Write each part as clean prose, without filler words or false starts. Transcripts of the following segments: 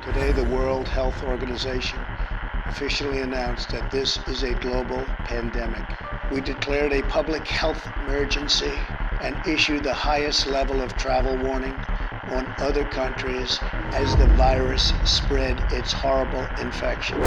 Today, the World Health Organization officially announced that this is a global pandemic. We declared a public health emergency and issued the highest level of travel warning on other countries as the virus spread its horrible infection.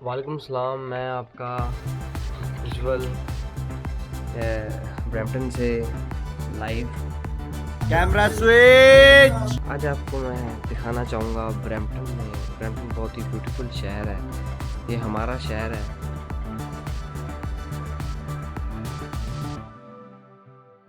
वालेकुम सलाम। मैं आपका उज्जवल Brampton से live camera switch. आज आपको मैं दिखाना चाहूँगा ब्रैम्पटन बहुत ही ब्यूटीफुल शहर है। ये हमारा शहर है